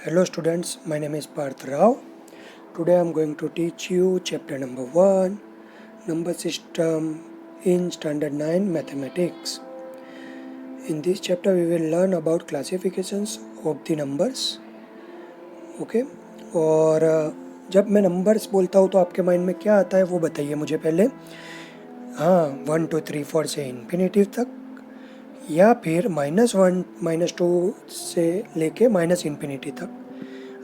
Hello students, my name is Parth Rao. Today I am going to teach you chapter number 1, number system in standard 9 mathematics. In this chapter we will learn about classifications of the numbers. Okay? और जब मैं numbers बोलता हूँ तो आपके mind में क्या आता है वो बताइए मुझे पहले. हाँ, 1 2 3 4 से इन्फिनिटी तक या फिर -1 -2 से लेके माइनस इन्फिनिटी तक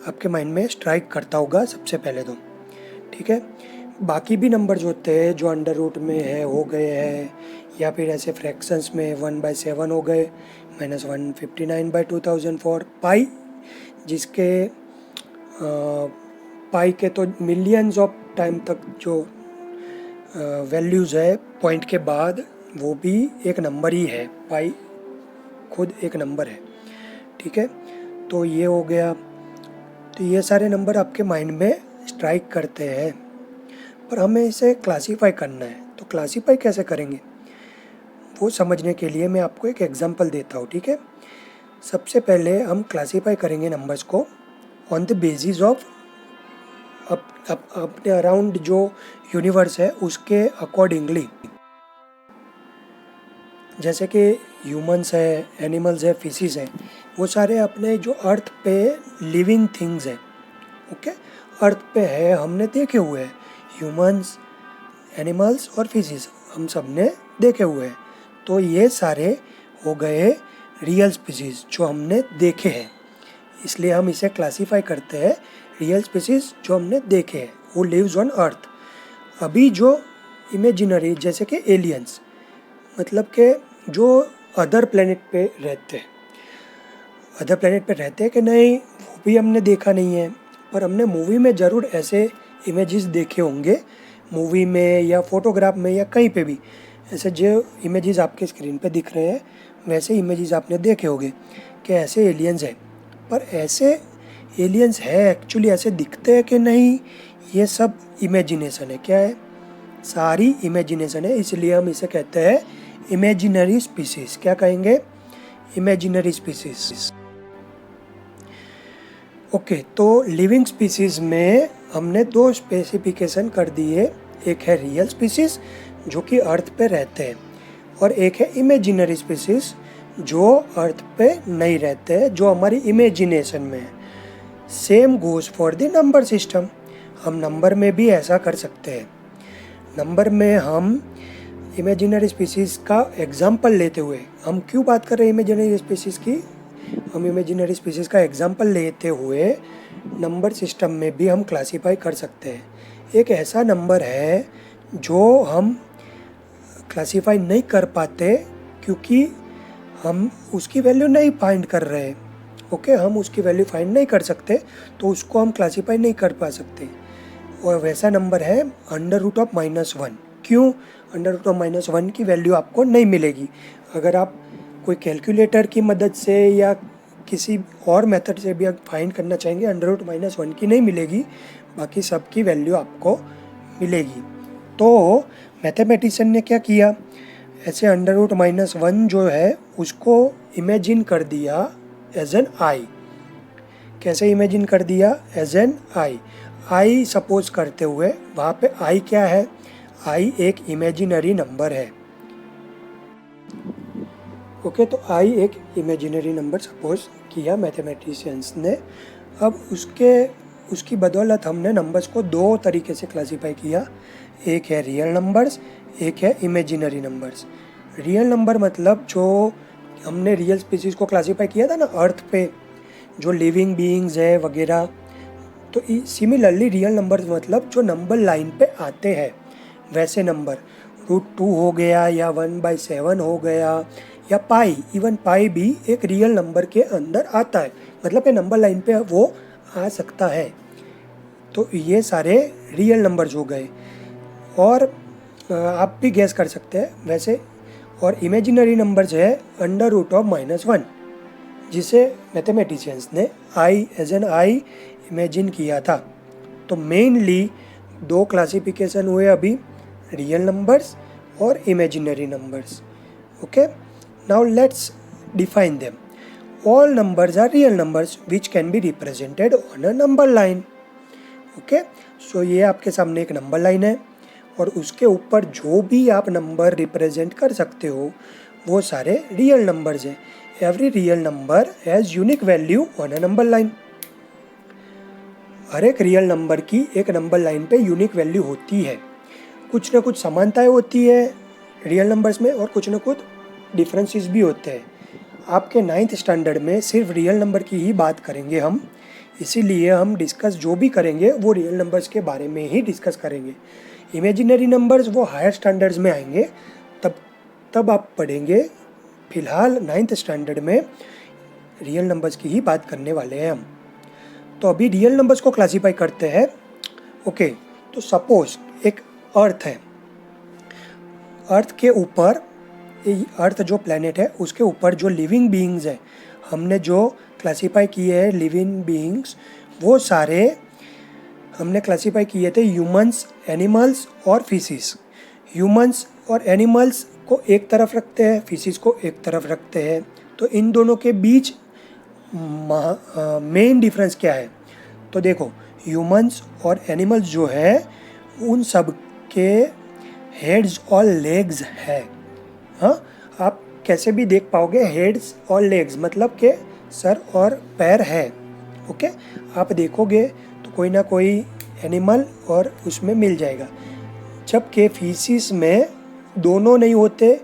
आपके माइंड में स्ट्राइक करता होगा सबसे पहले तो. ठीक है, बाकी भी नंबर जो होते हैं जो अंडर रूट में है हो गए हैं या फिर ऐसे फ्रैक्शंस में 1/7 हो गए, -159/2004, पाई जिसके पाई के तो मिलियंस ऑफ टाइम तक जो वैल्यूज़ है पॉइंट के बाद वो भी एक नंबर ही है. पाई खुद एक नंबर है. ठीक है, तो ये हो गया. तो ये सारे नंबर आपके माइंड में स्ट्राइक करते हैं, पर हमें इसे क्लासीफाई करना है. तो क्लासीफाई कैसे करेंगे वो समझने के लिए मैं आपको एक एग्जांपल देता हूँ. ठीक है, सबसे पहले हम क्लासीफाई करेंगे नंबर्स को ऑन द बेसिस ऑफ अपने अराउंड जो यूनिवर्स है उसके अकॉर्डिंगली. जैसे कि ह्यूमंस है, एनिमल्स है, फिशिस है, वो सारे अपने जो अर्थ पे लिविंग थिंग्स हैं. ओके, अर्थ पे है, हमने देखे हुए हैं. ह्यूमंस, एनिमल्स और फिशिस हम सब ने देखे हुए हैं. तो ये सारे हो गए रियल स्पीसीज जो हमने देखे हैं, इसलिए हम इसे क्लासीफाई करते हैं रियल स्पीसीज जो हमने देखे हैं, वो लिव्स ऑन अर्थ. अभी जो इमेजिनरी जैसे कि एलियंस, मतलब के जो अदर प्लेनेट पे रहते हैं, अदर प्लेनेट पे रहते हैं कि नहीं वो भी हमने देखा नहीं है, पर हमने मूवी में ज़रूर ऐसे इमेजेस देखे होंगे. मूवी में या फोटोग्राफ में या कहीं पे भी ऐसे जो इमेजेस आपके स्क्रीन पे दिख रहे हैं वैसे इमेजेस आपने देखे होंगे कि ऐसे एलियंस हैं. पर ऐसे एलियंस है एक्चुअली ऐसे दिखते हैं कि नहीं, ये सब इमेजिनेशन है. क्या है? सारी इमेजिनेशन है. इसलिए हम इसे कहते हैं इमेजिनरी स्पीसीज. क्या कहेंगे? Imaginary species. ओके, तो लिविंग स्पीसीज में हमने दो स्पेसिफिकेशन कर दिए. एक है रियल स्पीसीज जो कि अर्थ पे रहते हैं, और एक है इमेजिनरी स्पीसीज जो अर्थ पे नहीं रहते हैं, जो हमारी इमेजिनेशन में है. Same goes for the number system. हम नंबर में भी ऐसा कर सकते हैं. नंबर में हम इमेजिनरी स्पीसीज़ का एग्जाम्पल लेते हुए, हम क्यों बात कर रहे हैं इमेजिनरी स्पीसीज़ की, हम इमेजिनरी स्पीसीज़ का एग्जाम्पल लेते हुए नंबर सिस्टम में भी हम क्लासीफाई कर सकते हैं. एक ऐसा नंबर है जो हम क्लासीफाई नहीं कर पाते क्योंकि हम उसकी वैल्यू नहीं फाइंड कर रहे. ओके, हम उसकी वैल्यू फाइंड नहीं कर सकते तो उसको हम क्लासीफाई नहीं कर पा सकते. और वैसा नंबर है √-1. क्यों? √-1 की वैल्यू आपको नहीं मिलेगी. अगर आप कोई कैलकुलेटर की मदद से या किसी और मेथड से भी आप फाइंड करना चाहेंगे, √-1 की नहीं मिलेगी, बाकी सब की वैल्यू आपको मिलेगी. तो मैथमेटिशियन ने क्या किया, ऐसे √-1 जो है उसको इमेजिन कर दिया एज एन आई. कैसे इमेजिन कर दिया? As an I. I suppose करते हुए, वहाँ पे आई क्या है? आई एक इमेजिनरी नंबर है. ओके, तो आई एक इमेजिनरी नंबर सपोज किया मैथमेटिशियंस ने. अब उसकी बदौलत हमने नंबर्स को दो तरीके से क्लासीफाई किया. एक है रियल नंबर्स, एक है इमेजिनरी नंबर्स. रियल नंबर मतलब जो हमने रियल स्पीसीज को क्लासीफाई किया था ना अर्थ पे, जो लिविंग बीइंग्स है वगैरह. तो सिमिलरली रियल नंबर्स मतलब जो नंबर लाइन पे आते हैं वैसे नंबर, √2 हो गया या 1/7 हो गया या पाई. इवन पाई भी एक रियल नंबर के अंदर आता है, मतलब ये नंबर लाइन पे वो आ सकता है. तो ये सारे रियल नंबर्स हो गए. और आप भी गैस कर सकते हैं वैसे. और इमेजिनरी नंबर्स है √-1, जिसे मैथमेटिशियंस ने I as an I imagine किया था. तो मेनली दो क्लासिफिकेशन हुए अभी, रियल नंबर्स और imaginary numbers. Okay, now let's define them. All numbers are real numbers which can be represented on a number line. Okay, so ये आपके सामने एक नंबर लाइन है और उसके ऊपर जो भी आप नंबर रिप्रेजेंट कर सकते हो वो सारे रियल नंबर्स हैं। Every real number has unique value on a number line. हर एक रियल नंबर की एक नंबर लाइन पे यूनिक वैल्यू होती है। कुछ ना कुछ समानताएं होती है रियल नंबर्स में और कुछ ना कुछ डिफरेंसेस भी होते हैं। आपके 9th स्टैंडर्ड में सिर्फ रियल नंबर की ही बात करेंगे हम, इसीलिए हम डिस्कस जो भी करेंगे वो रियल नंबर्स के बारे में ही डिस्कस करेंगे। इमेजिनरी नंबर्स वो हायर स्टैंडर्ड्स में आएंगे, तब आप पढ़ेंगे। फिलहाल 9th स्टैंडर्ड में रियल नंबर्स की ही बात करने वाले हैं हम। तो अभी रियल नंबर्स को क्लासीफाई करते हैं। ओके, तो सपोज एक अर्थ है, अर्थ के ऊपर, अर्थ जो प्लेनेट है उसके ऊपर जो लिविंग बीइंग्स है, हमने जो क्लासीफाई किए हैं लिविंग बीइंग्स, वो सारे हमने क्लासीफाई किए थे ह्यूमंस, एनिमल्स और फिशिस। ह्यूमंस और एनिमल्स को एक तरफ रखते हैं, फिशिस को एक तरफ रखते हैं। तो इन दोनों के बीच मेन डिफरेंस क्या है? तो देखो, ह्यूमंस और एनिमल्स जो है उन सब के हेड्स और लेग्स है। हाँ, आप कैसे भी देख पाओगे हेड्स और लेग्स, मतलब के सर और पैर है। ओके, आप देखोगे तो कोई ना कोई एनिमल और उसमें मिल जाएगा, जबकि फिशिस में दोनों नहीं होते,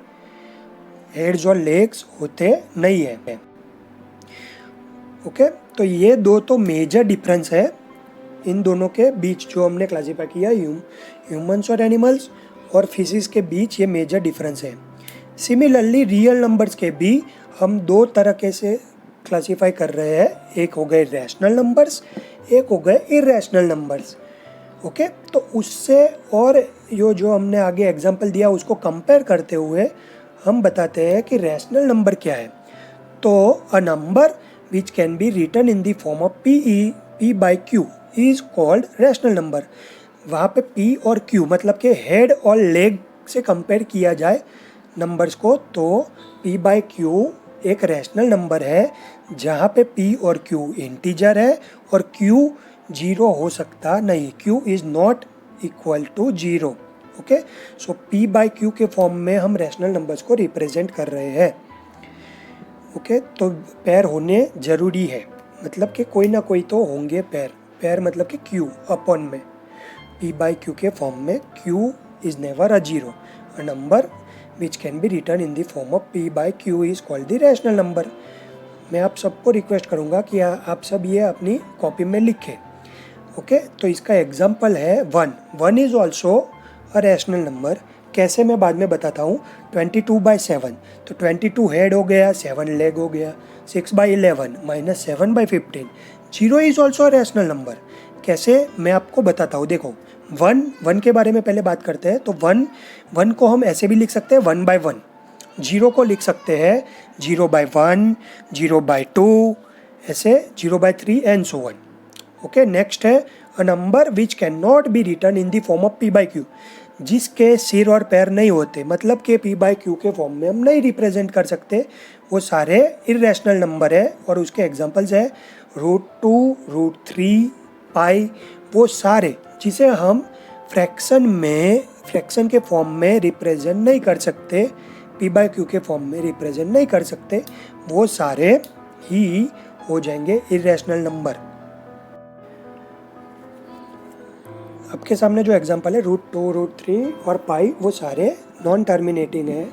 हेड्स और लेग्स होते नहीं है। ओके, तो ये दो तो मेजर डिफरेंस है इन दोनों के बीच जो हमने क्लासीफाई किया ह्यूमंस और एनिमल्स और फिशिस के बीच, ये मेजर डिफरेंस है। सिमिलरली रियल नंबर्स के भी हम दो तरह से क्लासीफाई कर रहे हैं, एक हो गए रैशनल नंबर्स, एक हो गए इरेशनल नंबर्स। ओके, तो उससे और जो हमने आगे एग्जांपल दिया उसको कंपेयर करते हुए हम बताते हैं कि रैशनल नंबर क्या है। तो a number which can be written in the form of P by Q is called rational number। वहाँ पे P और Q मतलब के हेड और लेग से कंपेयर किया जाए नंबर्स को, तो P by Q एक रैशनल नंबर है जहाँ पे P और Q इंटीजर है और Q जीरो हो सकता नहीं, Q is not equal to zero. Okay, so P by Q के फॉर्म में हम रैशनल नंबर्स को रिप्रेजेंट कर रहे हैं। ओके, तो पैर होने ज़रूरी है, मतलब कि कोई ना कोई तो होंगे पैर मतलब कि Q अपॉन में P बाई Q के फॉर्म में Q is never a zero. A number which can B written in the form of P by Q is called the rational number. मैं आप सबको रिक्वेस्ट करूँगा कि आप सब ये अपनी कॉपी में लिखें। ओके, तो इसका एग्जाम्पल है 1 is also a rational number. कैसे मैं बाद में बताता हूँ। 22/7, तो 22 हेड हो गया, 7 लेग हो गया। 6/11 minus 7/15। 0 is also rational number. कैसे मैं आपको बताता हूँ। देखो, 1 के बारे में पहले बात करते हैं। तो 1 को हम ऐसे भी लिख सकते हैं 1/1। 0 को लिख सकते हैं 0/1, 0/2, ऐसे 0/3 and so on. Okay, next है a number which can not be written in the form of P by Q, जिसके सिर और पैर नहीं होते, मतलब कि P बाई Q के फॉर्म में हम नहीं रिप्रेजेंट कर सकते, वो सारे इरेशनल नंबर है। और उसके एग्जांपल्स है √2, √3, पाई, वो सारे जिसे हम फ्रैक्शन के फॉर्म में रिप्रेजेंट नहीं कर सकते, P बाई Q के फॉर्म में रिप्रेजेंट नहीं कर सकते, वो सारे ही हो जाएंगे इरेशनल नंबर। आपके सामने जो एग्जांपल है √2, √3 और पाई, वो सारे नॉन टर्मिनेटिंग है,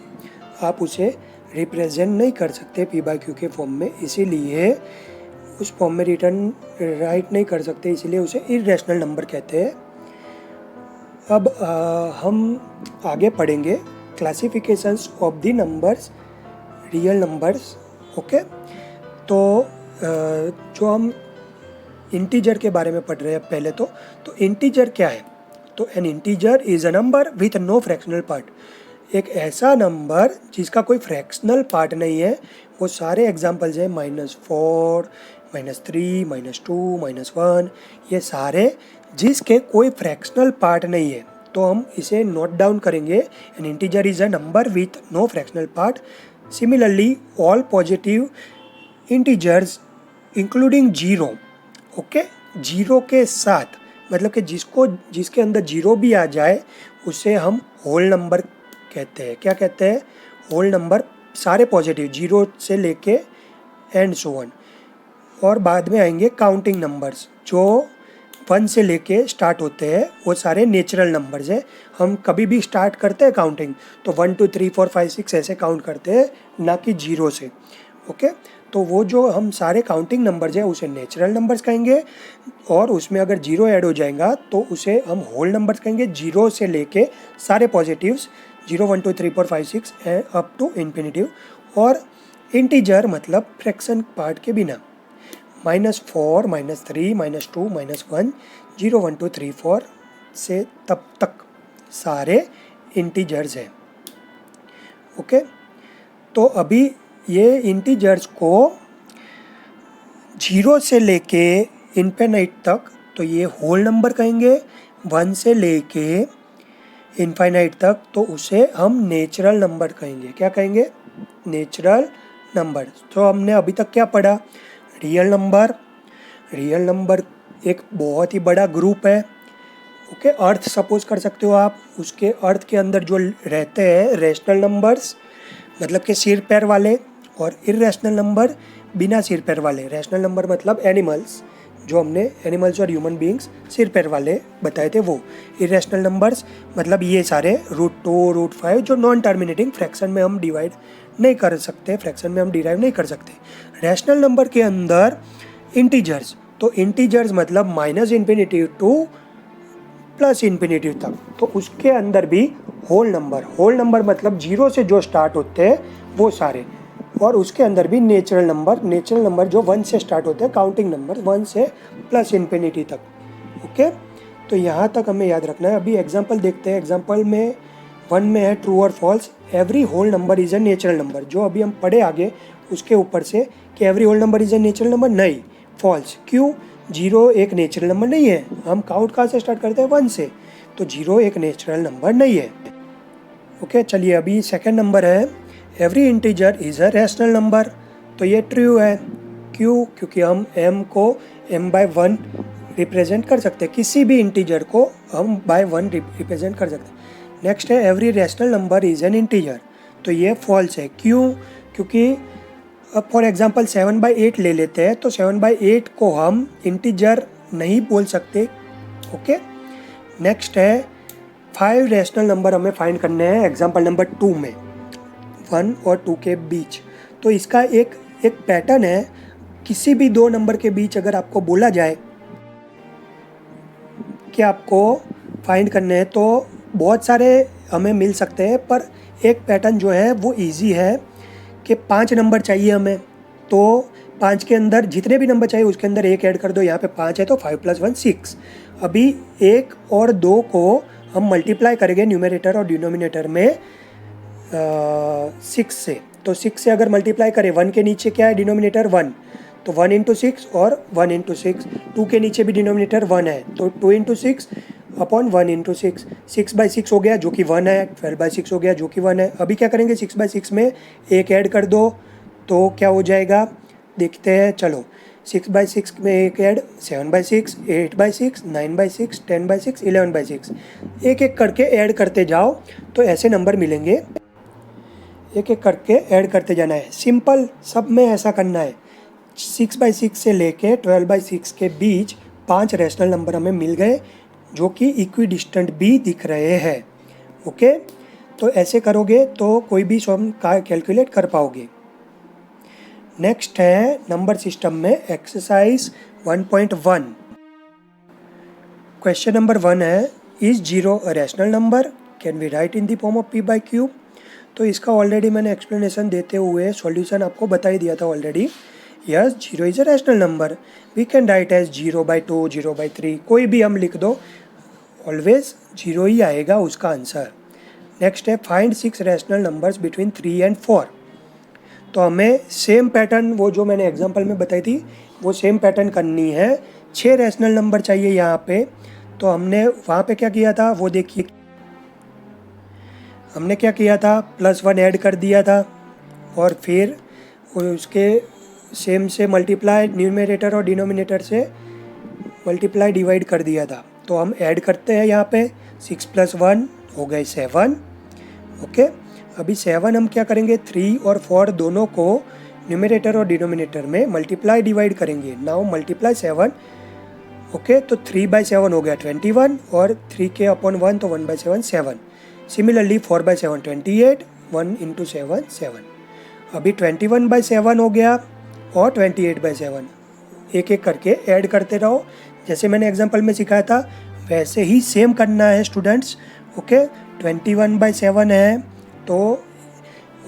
आप उसे रिप्रेजेंट नहीं कर सकते P बाई Q के फॉर्म में, इसीलिए उस फॉर्म में रिटर्न राइट नहीं कर सकते, इसीलिए उसे इरेशनल नंबर कहते हैं। अब हम आगे पढ़ेंगे classifications of the numbers, real numbers. Okay, तो जो हम इंटीजर के बारे में पढ़ रहे हैं पहले तो इंटीजर क्या है। तो an integer is a number with no fractional part. एक ऐसा नंबर जिसका कोई फ्रैक्शनल पार्ट नहीं है। वो सारे एग्जांपल्स हैं -4, -3, -2, -1, ये सारे जिसके कोई फ्रैक्शनल पार्ट नहीं है। तो हम इसे नोट डाउन करेंगे। An integer is a number with no fractional part. Similarly all positive integers including zero, okay, zero के साथ, मतलब कि जिसके अंदर जीरो भी आ जाए उसे हम होल नंबर कहते हैं। क्या कहते हैं? होल नंबर, सारे पॉजिटिव, जीरो से लेके एंड सो ऑन। और बाद में आएंगे काउंटिंग नंबर्स, जो 1 से लेके स्टार्ट होते हैं, वो सारे नेचुरल नंबर्स हैं। हम कभी भी स्टार्ट करते हैं काउंटिंग तो 1 2 3 4 5 6 ऐसे काउंट करते हैं, ना कि जीरो से, ओके। तो वो जो हम सारे काउंटिंग नंबर्स हैं उसे नेचुरल नंबर्स कहेंगे, और उसमें अगर जीरो ऐड हो जाएगा तो उसे हम होल नंबर्स कहेंगे, जीरो से लेके सारे पॉजिटिव्स, 0 1 2 3 4 5 6 अप टू इन्फिनिटिव। और इंटीजर मतलब फ्रैक्शन पार्ट के बिना, -4 -3 -2 -1 0 1 2 3 4 से तब तक सारे इंटीजर्स हैं, ओके। तो अभी ये इंटीजर्स को जीरो से लेके इनफिनिट तक तो ये होल नंबर कहेंगे, 1 से लेके इनफाइनाइट तक तो उसे हम नेचुरल नंबर कहेंगे। क्या कहेंगे? Natural number. तो हमने अभी तक क्या पढ़ा? Real number. रियल नंबर एक बहुत ही बड़ा ग्रुप है, ओके। अर्थ सपोज कर सकते हो आप, उसके अर्थ के अंदर जो रहते हैं रैशनल नंबर्स, मतलब कि सिर पैर वाले, और इर्रेशनल नंबर बिना सिर पैर वाले। रैशनल नंबर मतलब एनिमल्स, जो हमने एनिमल्स और ह्यूमन बींग्स सिर पैर वाले बताए थे वो। इर्रेशनल नंबर्स मतलब ये सारे √2 √5 जो नॉन टर्मिनेटिंग, फ्रैक्शन में हम डिवाइड नहीं कर सकते, फ्रैक्शन में हम डिराइव नहीं कर सकते। रैशनल नंबर के अंदर इंटीजर्स, तो इंटीजर्स मतलब -∞ टू +∞ तक, तो उसके अंदर भी होल नंबर। होल नंबर मतलब जीरो से जो स्टार्ट होते हैं वो सारे, और उसके अंदर भी नेचुरल नंबर। नेचुरल नंबर जो 1 से स्टार्ट होते हैं, काउंटिंग नंबर 1 से +∞ तक, ओके। तो यहाँ तक हमें याद रखना है। अभी एग्जांपल देखते हैं। एग्जांपल में 1 में है ट्रू और false, every whole number is a natural number. जो अभी हम पढ़े आगे उसके ऊपर से कि every whole number is a natural number, नहीं, फॉल्स। क्यों? जीरो एक नेचुरल नंबर नहीं है। हम काउंट कहाँ से स्टार्ट करते हैं? 1 से, तो जीरो एक नेचुरल नंबर नहीं है, ओके। चलिए अभी सेकंड नंबर है, every integer is a rational number, तो ये ट्रू है। क्यों? क्योंकि हम m को m/1 रिप्रेजेंट कर सकते हैं, किसी भी इंटीजर को हम बाय 1 रिप्रेजेंट कर सकते हैं। नेक्स्ट है every rational number is an integer, तो ये फॉल्स है। क्यों? क्योंकि अब फॉर एग्जांपल 7/8 ले लेते हैं, तो 7/8 को हम इंटीजर नहीं बोल सकते, ओके। नेक्स्ट है 5 रैशनल नंबर हमें फाइंड करने हैं एग्जांपल नंबर 2 में, 1 और 2 के बीच। तो इसका एक पैटर्न है, किसी भी दो नंबर के बीच अगर आपको बोला जाए कि आपको फाइंड करने हैं तो बहुत सारे हमें मिल सकते हैं, पर एक पैटर्न जो है वो इजी है कि 5 नंबर चाहिए हमें, तो 5 के अंदर जितने भी नंबर चाहिए उसके अंदर एक ऐड कर दो। यहाँ पे 5 है तो 5 + 1 6। अभी 1 और 2 को हम मल्टीप्लाई करेंगे न्यूमरेटर और डिनोमिनेटर में 6 से, तो 6 से अगर मल्टीप्लाई करें, 1 के नीचे क्या है? डिनोमिनेटर 1, तो 1 × 6 और 1 × 6। 2 के नीचे भी डिनोमिनेटर 1 है, तो 2 × 6 अपॉन 1 × 6। 6/6 हो गया जो कि 1 है, 12/6 हो गया जो कि 1 है। अभी क्या करेंगे? 6/6 में एक ऐड कर दो तो क्या हो जाएगा? देखते हैं, चलो। 6/6 में एक ऐड, 7/6, 8/6, 9/6, 10/6, 11/6, एक एक करके ऐड करते जाओ तो ऐसे नंबर मिलेंगे। एक एक करके ऐड करते जाना है, सिंपल, सब में ऐसा करना है। 6/6 से लेके 12/6 के बीच 5 रैशनल नंबर हमें मिल गए जो कि इक्विडिस्टेंट भी दिख रहे हैं, ओके। तो ऐसे करोगे तो कोई भी सम का कैलकुलेट कर पाओगे। नेक्स्ट है नंबर सिस्टम में एक्सरसाइज 1.1। क्वेश्चन नंबर 1 है, is 0 a rational number? Can we write in the form of p/q? तो इसका ऑलरेडी मैंने एक्सप्लेनेशन देते हुए सॉल्यूशन आपको बता ही दिया था already. Yes, 0 is a rational number, we can write as 0/2, 0/3, कोई भी हम लिख दो, ऑलवेज 0 ही आएगा उसका आंसर। नेक्स्ट है find 6 rational numbers between 3 and 4। तो हमें सेम पैटर्न, वो जो मैंने एग्जांपल में बताई थी वो सेम पैटर्न करनी है। 6 रैशनल नंबर चाहिए यहाँ पे, तो हमने वहाँ पे क्या किया था वो देखिए। हमने क्या किया था? +1 ऐड कर दिया था, और फिर उसके सेम से मल्टीप्लाई न्यूमरेटर और डिनोमिनेटर से मल्टीप्लाई डिवाइड कर दिया था, तो हम ऐड करते हैं यहाँ पे 6 + 1 हो गए 7। ओके, अभी 7 हम क्या करेंगे 3 और 4 दोनों को न्यूमरेटर और डिनोमिनेटर में मल्टीप्लाई डिवाइड करेंगे। Now multiply 7। ओके, तो 3/7 हो गया 21 और 3 के अपॉन 1 तो 1/7 7। सिमिलरली 4/7 28, 1 × 7 7। अभी 21/7 हो गया और 28/7, एक एक करके ऐड करते रहो। जैसे मैंने एग्जांपल में सिखाया था वैसे ही सेम करना है स्टूडेंट्स। ओके, 21/7 है तो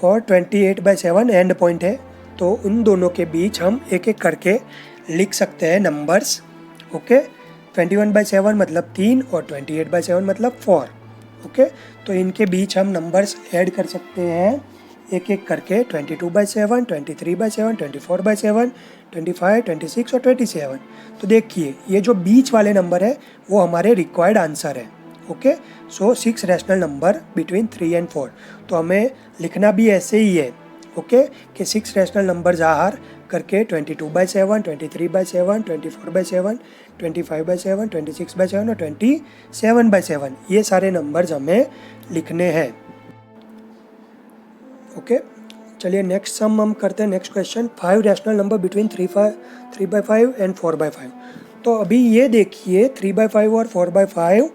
और 28/7 एंड पॉइंट है, तो उन दोनों के बीच हम एक एक करके लिख सकते हैं नंबर्स। ओके, 21/7 मतलब 3 और 28/7 मतलब 4। ओके, तो इनके बीच हम नंबर्स ऐड कर सकते हैं एक एक करके 22/7, 23/7, 24/7, 25, 26 और 27। तो देखिए ये जो बीच वाले नंबर है वो हमारे रिक्वायर्ड आंसर है। Okay, so 6 rational number between 3 and 4। तो हमें लिखना भी ऐसे ही है। ओके, कि 6 रैशनल नंबर्स आर करके 22/7, 23/7, 24/7, 25/7, 26/7 और 27/7 ये सारे नंबर्स हमें लिखने हैं। ओके, चलिए नेक्स्ट सम हम करते हैं। Next question, 5 rational number between 3/5 and 4/5। तो अभी ये देखिए 3/5 और 4/5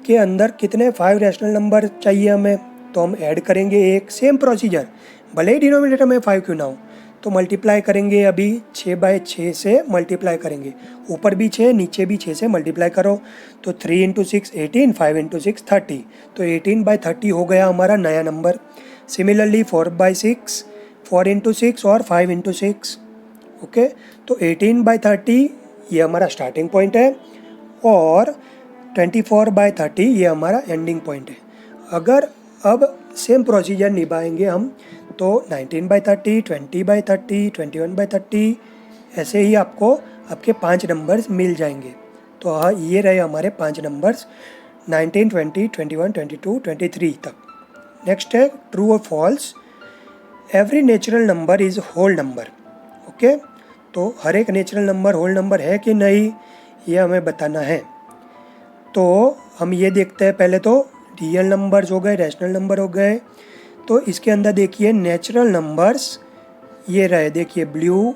के अंदर कितने 5 रैशनल नंबर चाहिए हमें, तो हम ऐड करेंगे एक सेम प्रोसीजर, भले ही डिनोमिनेटर में 5 क्यों ना हो। तो मल्टीप्लाई करेंगे, अभी 6/6 से मल्टीप्लाई करेंगे, ऊपर भी 6 नीचे भी 6 से मल्टीप्लाई करो। तो 3 × 6 18, 5 × 6 30, तो 18/30 हो गया हमारा नया नंबर। सिमिलरली 4/6, 4 × 6 और 5 × 6। ओके, तो 18/30 ये हमारा स्टार्टिंग पॉइंट है और 24/30 ये हमारा एंडिंग पॉइंट है। अगर अब सेम प्रोसीजर निभाएंगे हम तो 19/30, 20/30, 21/30 ऐसे ही आपको आपके 5 नंबर्स मिल जाएंगे। तो हाँ, ये रहे हमारे 5 नंबर्स 19, 20, 21, 22, 23 तक। नेक्स्ट है ट्रू और false. Every natural number is whole number. Okay, तो हर एक नेचुरल नंबर होल नंबर है कि नहीं ये हमें बताना है। तो हम ये देखते हैं, पहले तो रियल नंबर्स हो गए, रैशनल नंबर हो गए। तो इसके अंदर देखिए नेचुरल नंबर्स ये रहे, देखिए ब्लू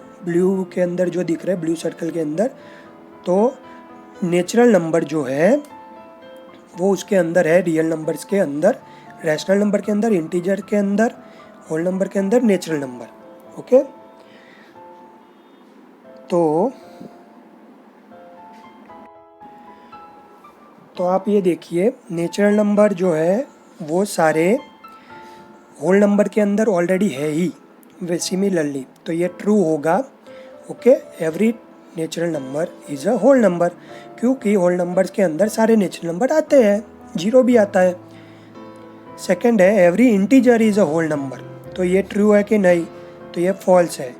के अंदर जो दिख रहे हैं, ब्लू सर्कल के अंदर, तो नेचुरल नंबर जो है वो उसके अंदर है, रियल नंबर्स के अंदर, रैशनल नंबर के अंदर, इंटीजर के अंदर, होल नंबर के अंदर, नेचुरल नंबर। ओके, तो आप ये देखिए नेचुरल नंबर जो है वो सारे होल नंबर के अंदर ऑलरेडी है ही, वे सिमिलरली तो ये ट्रू होगा। Okay, every natural number is a whole number, क्योंकि होल नंबर्स के अंदर सारे नेचुरल नंबर आते हैं, 0 भी आता है। सेकंड है every integer is a whole number, तो ये ट्रू है कि नहीं, तो ये फॉल्स है।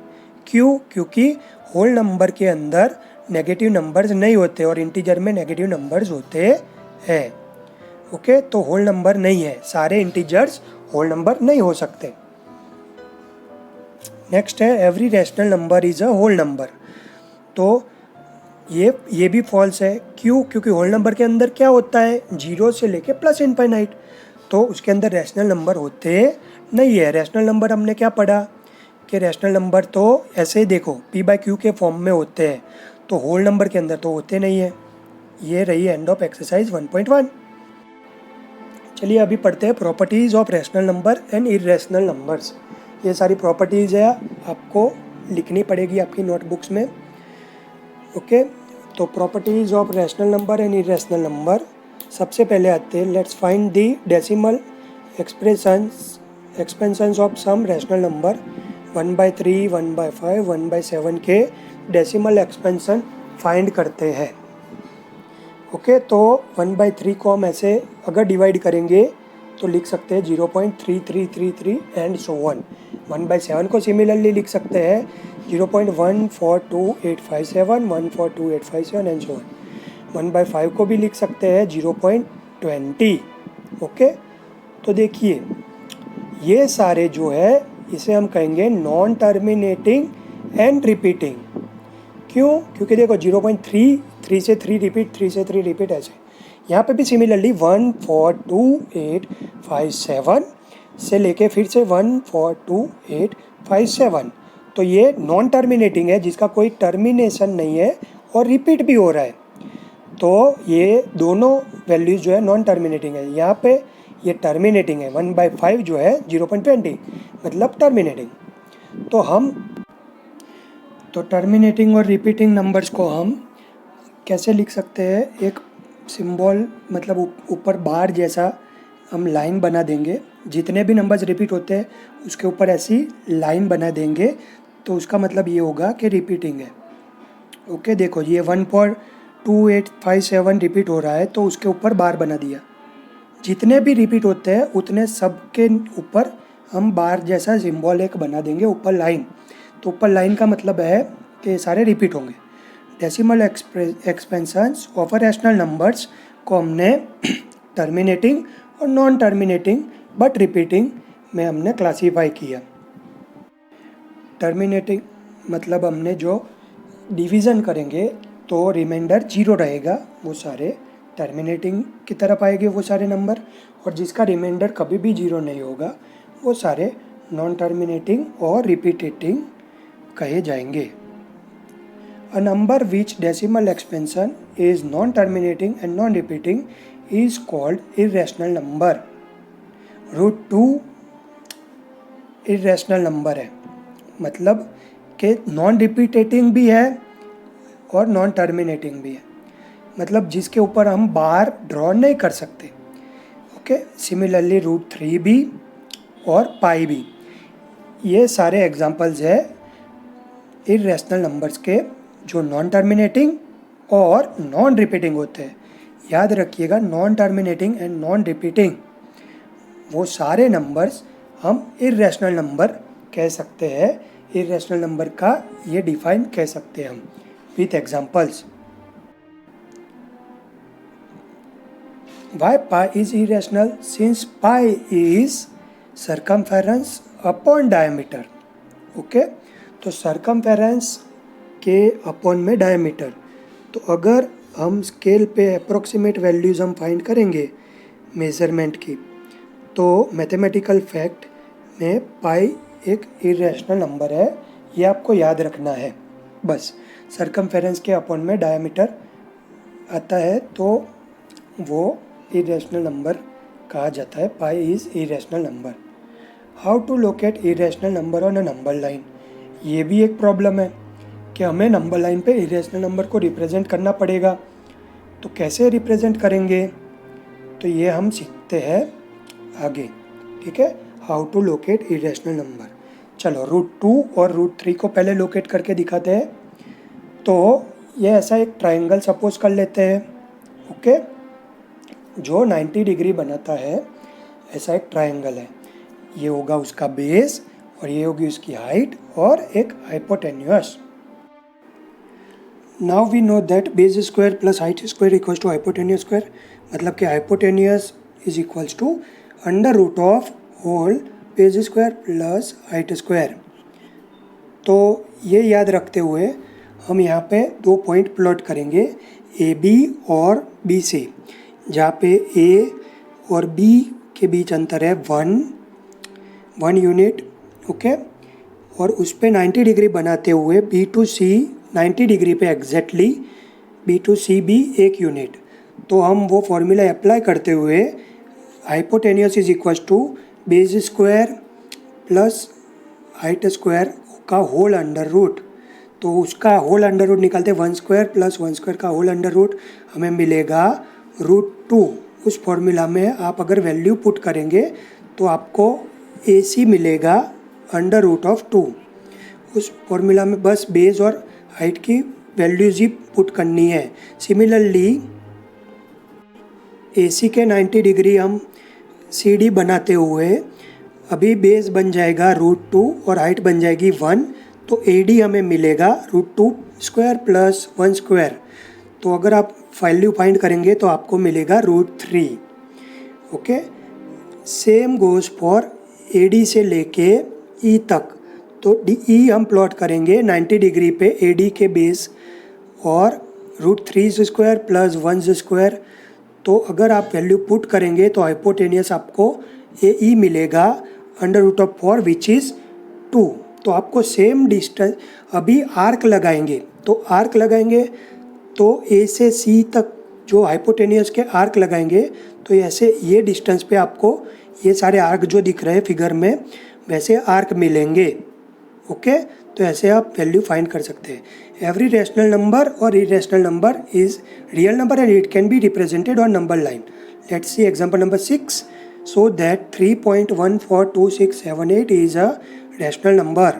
क्यों? क्योंकि होल नंबर के अंदर नेगेटिव नंबर्स नहीं होते और इंटीजर में नेगेटिव नंबर्स होते हैं। ओके, तो होल नंबर नहीं है, सारे इंटीजर्स होल नंबर नहीं हो सकते। नेक्स्ट है every rational number is a whole number, तो ये भी फॉल्स है। क्यों? क्योंकि होल नंबर के अंदर क्या होता है, 0 से लेके प्लस इनफाइनाइट, तो उसके अंदर रैशनल नंबर होते नहीं है। रैशनल नंबर हमने क्या पढ़ा कि रैशनल नंबर तो ऐसे ही देखो p/q के फॉर्म में होते हैं, तो होल नंबर के अंदर तो होते नहीं है। ये रही एंड ऑफ एक्सरसाइज 1.1। चलिए अभी पढ़ते हैं properties of rational number and irrational numbers. ये सारी प्रॉपर्टीज़ है, आपको लिखनी पड़ेगी आपकी नोटबुक्स में। ओके, तो properties of rational number and irrational number, सबसे पहले आते हैं let's find the decimal expansions of some rational number. 1/3, 1/5, 1/7 के डेसिमल एक्सपेंशन फाइंड करते हैं। ओके, तो 1/3 को हम ऐसे अगर डिवाइड करेंगे तो लिख सकते हैं 0.3333 एंड सो ऑन। 1/7 को सिमिलरली लिख सकते हैं 0.142857, 142857 एंड सो ऑन। 1/5 को भी लिख सकते हैं 0.20। ओके, तो देखिए ये सारे जो है इसे हम कहेंगे नॉन टर्मिनेटिंग एंड रिपीटिंग। क्यों? क्योंकि देखो 0.3 3 से 3 रिपीट, 3 से 3 रिपीट ऐसे। यहाँ पे भी सिमिलरली 1 4 2 8 5 7 से लेके फिर से 1 4 2 8 5 7। तो ये नॉन टर्मिनेटिंग है, जिसका कोई टर्मिनेशन नहीं है और रिपीट भी हो रहा है। तो ये दोनों वैल्यूज़ जो है नॉन टर्मिनेटिंग है। यहाँ पे ये टर्मिनेटिंग है, 1/5 जो है 0.20 मतलब टर्मिनेटिंग। तो टर्मिनेटिंग और रिपीटिंग नंबर्स को हम कैसे लिख सकते हैं? एक सिंबल मतलब ऊपर बार जैसा हम लाइन बना देंगे। जितने भी नंबर्स रिपीट होते हैं उसके ऊपर ऐसी लाइन बना देंगे, तो उसका मतलब ये होगा कि रिपीटिंग है। ओके, देखो ये 1.2857 रिपीट हो रहा है, तो उसके ऊपर बार बना दिया। जितने भी रिपीट होते हैं उतने सब के ऊपर हम बार जैसा सिंबल एक बना देंगे, ऊपर लाइन। तो ऊपर लाइन का मतलब है कि सारे रिपीट होंगे। Decimal expansions of rational numbers को हमने टर्मिनेटिंग और नॉन टर्मिनेटिंग बट रिपीटिंग में हमने क्लासीफाई किया। टर्मिनेटिंग मतलब हमने जो डिवीज़न करेंगे तो रिमाइंडर 0 रहेगा, वो सारे टर्मिनेटिंग की तरफ आएंगे वो सारे नंबर, और जिसका रिमाइंडर कभी भी 0 नहीं होगा वो सारे नॉन टर्मिनेटिंग और रिपीटेटिंग कहे जाएंगे। A number which decimal expansion is non-terminating and non-repeating is called irrational number. √2 irrational number है, मतलब कि नॉन रिपीटेटिंग भी है और नॉन टर्मिनेटिंग भी है, मतलब जिसके ऊपर हम बार ड्रॉ नहीं कर सकते। ओके, सिमिलरली √3 भी और पाई भी, ये सारे एग्जांपल्स है इर्रेशनल नंबर्स के जो नॉन टर्मिनेटिंग और नॉन रिपीटिंग होते हैं। याद रखिएगा, non terminating and non repeating वो सारे नंबर्स हम इर्रेशनल नंबर कह सकते हैं। इर्रेशनल नंबर का ये डिफाइन कह सकते हैं हम with examples. Why pi is irrational? Since pi is circumference upon diameter. Okay, तो circumference के अपॉन में डायमीटर। तो अगर हम स्केल पे अप्रोक्सीमेट वैल्यूज़ हम फाइंड करेंगे मेज़रमेंट की, तो मैथमेटिकल फैक्ट में पाई एक इरेशनल नंबर है, ये आपको याद रखना है बस। सर्कमफेरेंस के अपॉन में डायमीटर आता है तो वो इरेशनल नंबर कहा जाता है। Pi is irrational number. How to locate irrational number on a number line? ये भी एक प्रॉब्लम है कि हमें नंबर लाइन पे इरेशनल नंबर को रिप्रेजेंट करना पड़ेगा। तो कैसे रिप्रेजेंट करेंगे, तो ये हम सीखते हैं आगे, ठीक है। How to locate irrational number. चलो √2 और √3 को पहले लोकेट करके दिखाते हैं। तो ये ऐसा एक ट्रायंगल सपोज कर लेते हैं, ओके, जो 90 डिग्री बनाता है, ऐसा एक ट्रायंगल है। ये होगा उसका बेस और ये होगी उसकी हाइट और एक hypotenuse. Now we know that base square plus height square equals to hypotenuse square, मतलब कि hypotenuse is equals to √root of whole base square plus height square. तो ये याद रखते हुए हम यहाँ पे 2 पॉइंट प्लॉट करेंगे, ए बी और बी सी, जहाँ पे ए और बी के बीच अंतर है 1 यूनिट, ओके, और उस पे 90 डिग्री बनाते हुए बी टू सी 90 डिग्री पे एग्जैक्टली बी टू सी भी 1 यूनिट। तो हम वो फॉर्मूला अप्लाई करते हुए hypotenuse is equals to base square plus height square का होल अंडर रूट। तो उसका होल अंडर रूट निकालते 1 स्क्वायर प्लस 1 स्क्वायर का होल अंडर रूट, हमें मिलेगा √2। उस फॉर्मूला में आप अगर वैल्यू पुट करेंगे तो आपको AC मिलेगा √2। उस फॉर्मूला में बस बेस और हाइट की वैल्यूज ही पुट करनी है। सिमिलरली AC के 90 डिग्री हम CD बनाते हुए अभी बेस बन जाएगा √2 और हाइट बन जाएगी 1, तो AD हमें मिलेगा √2 स्क्वायर प्लस 1 स्क्वायर। तो अगर आप वैल्यू फाइंड करेंगे तो आपको मिलेगा √3, okay. Same goes for AD से लेके E तक। तो DE हम प्लॉट करेंगे 90 डिग्री पे AD के बेस और √3² प्लस 1²। तो अगर आप वैल्यू पुट करेंगे तो हाइपोटेनियस आपको AE मिलेगा √4 विच इज़ 2। तो आपको सेम डिस्टेंस, अभी आर्क लगाएंगे तो A से C तक जो हाइपोटेनियस के आर्क लगाएंगे तो ऐसे ये डिस्टेंस पे आपको ये सारे आर्क जो दिख रहे हैं फिगर में वैसे आर्क मिलेंगे। ओके, तो ऐसे आप वैल्यू फाइंड कर सकते हैं। एवरी रैशनल नंबर और irrational number is real number and it can be represented on number line. Let's see example number 6। So that 3.142678 is a rational number.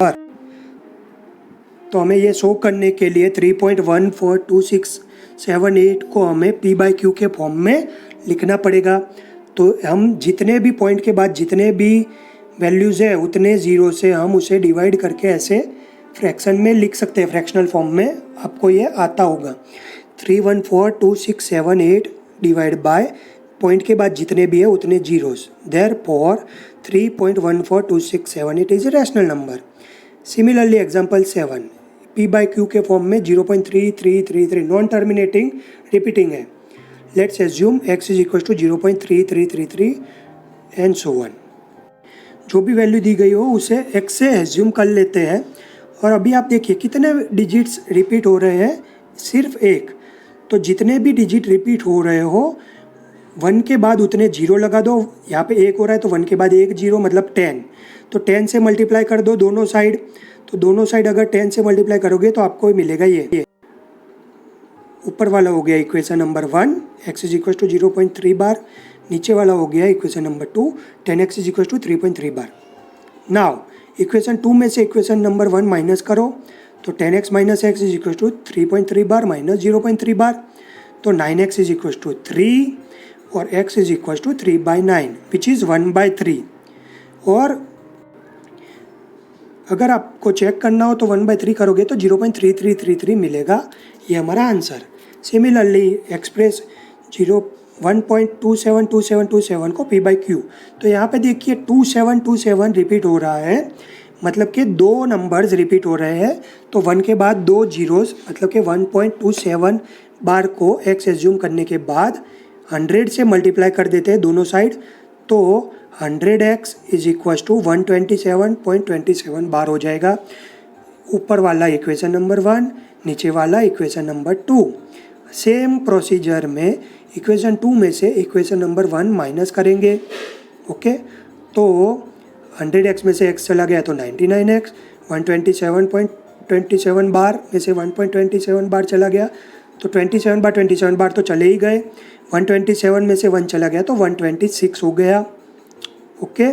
तो हमें ये शो करने के लिए 3.142678 को हमें P/Q के फॉर्म में लिखना पड़ेगा। तो हम जितने भी पॉइंट के बाद जितने भी वैल्यूज़ है उतने ज़ीरो से हम उसे डिवाइड करके ऐसे फ्रैक्शन में लिख सकते हैं, फ्रैक्शनल फॉर्म में आपको ये आता होगा। 3142678 डिवाइड बाय पॉइंट के बाद जितने भी है उतने zeros, therefore 3.142678 is a rational number. Similarly example 7, P/Q के फॉर्म में 0.3333 नॉन टर्मिनेटिंग रिपीटिंग है। Let's assume x is equal to 0.3333 and so on. जो भी वैल्यू दी गई हो उसे x से एज्यूम कर लेते हैं। और अभी आप देखिए कितने डिजिट्स रिपीट हो रहे हैं, सिर्फ एक। तो जितने भी डिजिट रिपीट हो रहे हो 1 के बाद उतने जीरो लगा दो। यहाँ पे 1 हो रहा है तो 1 के बाद 1 जीरो मतलब 10। तो 10 से मल्टीप्लाई कर दो दोनों साइड। तो दोनों साइड अगर 10 से मल्टीप्लाई करोगे तो आपको मिलेगा ये ऊपर वाला हो गया equation number 1, x is equal to 0.3 bar. नीचे वाला हो गया equation number 2, 10x is equal to 3.3 bar. Now equation 2 में से इक्वेशन नंबर 1 माइनस करो तो 10x minus x is equal to 3.3 bar minus 0.3 bar. तो 9x इज इक्वल टू 3 और x is equal to 3/9 which is 1/3। और अगर आपको check करना हो तो 1/3 करोगे तो 0.3333 मिलेगा। ये हमारा आंसर। सिमिलरली एक्सप्रेस 1.272727 को P/Q। तो यहाँ पे देखिए 2727 रिपीट हो रहा है, मतलब कि दो नंबर्स रिपीट हो रहे हैं। तो 1 के बाद 2 जीरोस मतलब कि 1.27 बार को x एज्यूम करने के बाद 100 से मल्टीप्लाई कर देते हैं दोनों साइड। तो 100x इज इक्वल टू 127.27 बार हो जाएगा। ऊपर वाला इक्वेशन नंबर 1, नीचे वाला इक्वेशन नंबर 2। सेम प्रोसीजर में इक्वेशन 2 में से इक्वेशन नंबर 1 माइनस करेंगे। ओके, तो 100x में से x चला गया तो 99x, 127.27 बार में से 1.27 बार चला गया तो 27 बार तो चले ही गए। 127 में से 1 चला गया तो 126 हो गया। ओके,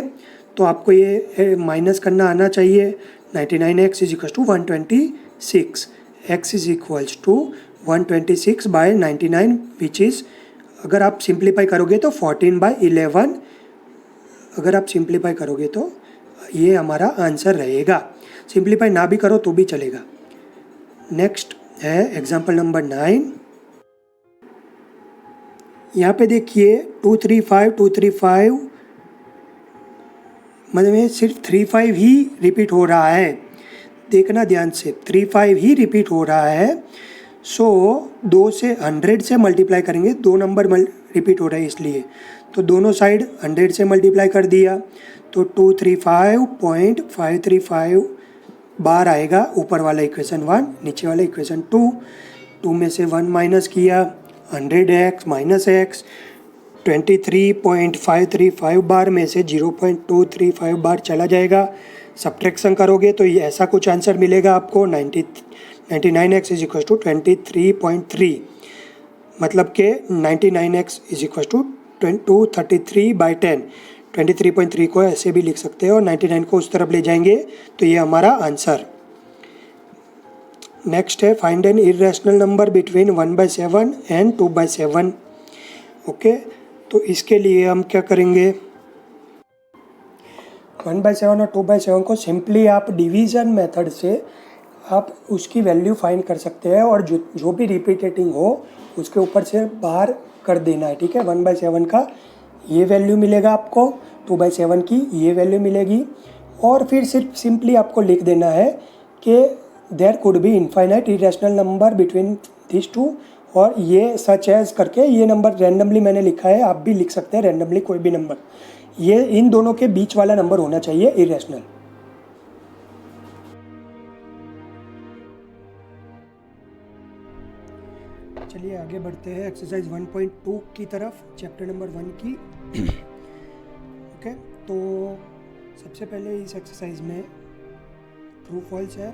तो आपको ये माइनस करना आना चाहिए। 99x is equal to 126, x is equals to 126/99 which is, अगर आप सिंप्लीफाई करोगे तो 14/11। अगर आप सिंप्लीफाई करोगे तो ये हमारा आंसर रहेगा। सिंप्लीफाई ना भी करो तो भी चलेगा। नेक्स्ट है एग्जाम्पल नंबर 9। यहाँ पे देखिए 235 मतलब सिर्फ 35 ही रिपीट हो रहा है। देखना ध्यान से, 35 ही रिपीट हो रहा है। सो 2 से 100 से मल्टीप्लाई करेंगे, 2 नंबर रिपीट हो रहे हैं इसलिए। तो दोनों साइड 100 से मल्टीप्लाई कर दिया तो 235.535 बार आएगा। ऊपर वाला इक्वेशन 1, नीचे वाला इक्वेशन 2। 2 में से 1 माइनस किया, 100x माइनस x, 23.535 बार में से 0.235 बार चला जाएगा। सब्ट्रैक्शन करोगे तो ये ऐसा कुछ आंसर मिलेगा आपको। 99x इज इक्वल टू 23.3, मतलब कि 99x इज इक्वल टू 233/10। 23.3 को ऐसे भी लिख सकते हैं और 99 को उस तरफ ले जाएंगे तो ये हमारा आंसर। नेक्स्ट है find N irrational number between 1/7 and 2/7। Okay, तो इसके लिए हम क्या करेंगे, 1/7 और 2/7 को सिंपली आप डिवीज़न मेथड से आप उसकी वैल्यू फाइंड कर सकते हैं और जो भी रिपीटेटिंग हो उसके ऊपर से बाहर कर देना है। ठीक है, 1/7 का ये वैल्यू मिलेगा आपको, 2/7 की ये वैल्यू मिलेगी और फिर सिर्फ सिंपली आपको लिख देना है कि there could be infinite irrational number between this two, और ये सच एज करके ये नंबर रैंडमली मैंने लिखा है, आप भी लिख सकते हैं रैंडमली कोई भी नंबर, ये इन दोनों के बीच वाला नंबर होना चाहिए इरेशनल। चलिए आगे बढ़ते हैं एक्सरसाइज 1.2 की तरफ, चैप्टर नंबर 1 की। ओके, तो सबसे पहले इस एक्सरसाइज में ट्रू फॉल्स है।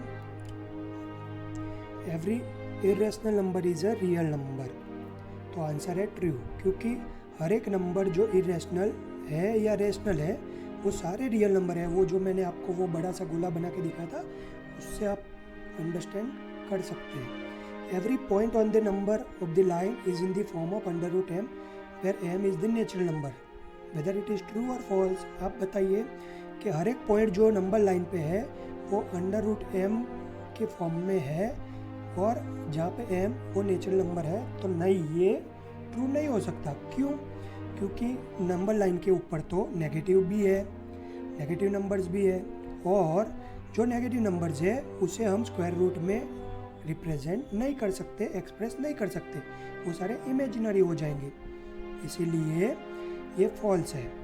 Every irrational number is a real number, तो आंसर है ट्रू, क्योंकि हर एक नंबर जो इरेशनल है या रेशनल है वो सारे रियल नंबर है। वो जो मैंने आपको वो बड़ा सा गोला बना के दिखाया था उससे आप अंडरस्टैंड कर सकते हैं। Every point on the number of the line is in the form of under root m, where m is the natural number. Whether it is true or false, आप बताइए कि हर एक पॉइंट जो नंबर लाइन पे है वो under root m के form में है, और जहाँ पे m वो नेचुरल नंबर है, तो नहीं, ये ट्रू नहीं हो सकता। क्यों? क्योंकि नंबर लाइन के ऊपर तो नेगेटिव भी है, नेगेटिव नंबर्स भी है, और जो नेगेटिव नंबर्स है उसे हम स्क्वायर रूट में रिप्रेजेंट नहीं कर सकते, एक्सप्रेस नहीं कर सकते, वो सारे इमेजिनरी हो जाएंगे, इसीलिए ये फॉल्स है।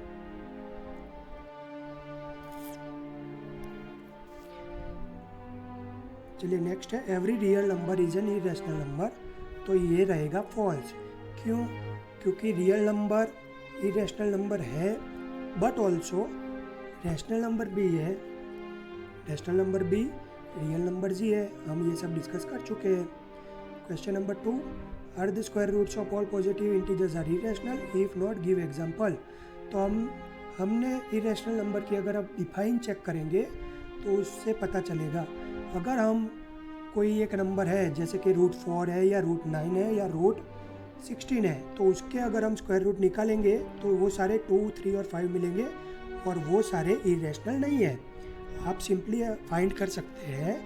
चलिए नेक्स्ट है every real number is an irrational number, तो ये रहेगा फॉल्स। क्यों? क्योंकि रियल नंबर इरेशनल नंबर है, बट ऑल्सो रैशनल नंबर भी है, रैशनल नंबर भी रियल नंबर्स ही है, हम ये सब डिस्कस कर चुके हैं। Question number 2, are the square roots of all positive integers are irrational, if not give example. तो हमने इरेशनल नंबर की अगर आप डिफाइन चेक करेंगे तो उससे पता चलेगा। अगर हम कोई एक नंबर है जैसे कि √4 है या √9 है या √16 है, तो उसके अगर हम स्क्वायर रूट निकालेंगे तो वो सारे 2, 3 और 5 मिलेंगे, और वो सारे इरेशनल नहीं है, आप सिंपली फाइंड कर सकते हैं।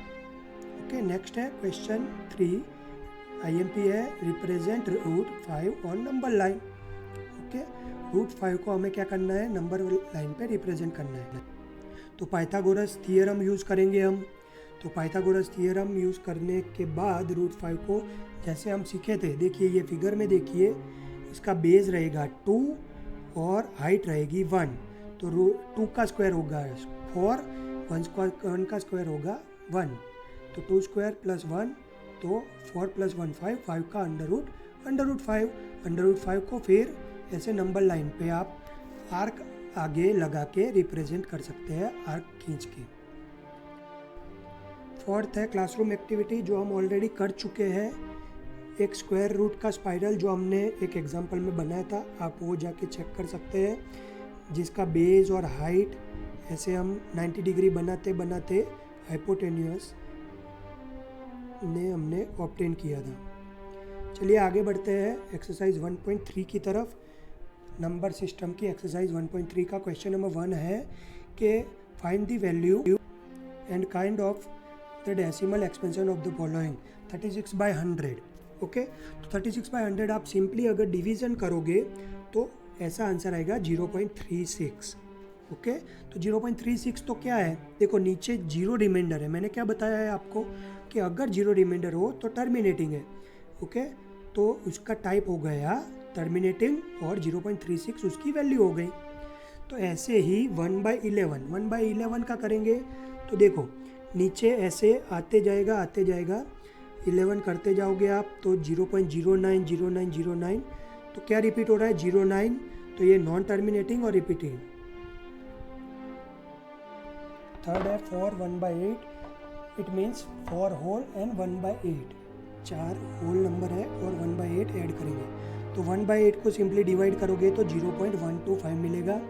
ओके, नेक्स्ट है क्वेश्चन 3, IMP है represent √5 on number line. Okay, √5 को हमें क्या करना है, नंबर लाइन पे रिप्रेजेंट करना है। तो पाइथागोरस थियरम यूज़ करेंगे हम। तो पाइथागोरस थियरम यूज़ करने के बाद √5 को जैसे हम सीखे थे, देखिए ये फिगर में देखिए, इसका बेस रहेगा 2 और हाइट रहेगी 1, तो 2 का स्क्वायर होगा 4, 1 का स्क्वायर होगा 1, तो 2 स्क्वायर प्लस 1, तो 4 + 1 5 का अंडर रूट 5 को फिर ऐसे नंबर लाइन पे आप आर्क आगे लगा के रिप्रेजेंट कर सकते हैं, आर्क खींच के। फोर्थ है क्लासरूम एक्टिविटी, जो हम ऑलरेडी कर चुके हैं, एक स्क्वायर रूट का स्पाइरल जो हमने एक एग्जांपल में बनाया था, आप वो जाके चेक कर सकते हैं, जिसका बेस और हाइट ऐसे हम 90 डिग्री बनाते बनाते हाइपोटेन्यूस ने हमने ऑब्टेन किया था। चलिए आगे बढ़ते हैं एक्सरसाइज 1.3 की तरफ, नंबर सिस्टम की एक्सरसाइज 1.3 का क्वेश्चन नंबर 1 है कि find the value and kind of the decimal expansion of the following 36/100। Okay, तो 36/100 आप सिंपली अगर डिवीज़न करोगे तो ऐसा आंसर आएगा 0.36। ओके, तो 0.36 तो क्या है, देखो नीचे जीरो रिमाइंडर है, मैंने क्या बताया है आपको कि अगर जीरो रिमाइंडर हो तो टर्मिनेटिंग है। ओके, तो उसका टाइप हो गया टर्मिनेटिंग और 0.36 उसकी वैल्यू हो गई। तो ऐसे ही 1/11 का करेंगे, तो देखो नीचे ऐसे आते जाएगा 11 करते जाओगे आप तो 0.090909, तो क्या रिपीट हो रहा है 09, तो ये नॉन टर्मिनेटिंग और रिपीटिंग। थर्ड है 4 1/8, it means 4 whole and 1/8, 4 whole number है और 1/8 ऐड करेंगे, तो 1/8 को सिंपली डिवाइड करोगे तो 0.125 मिलेगा।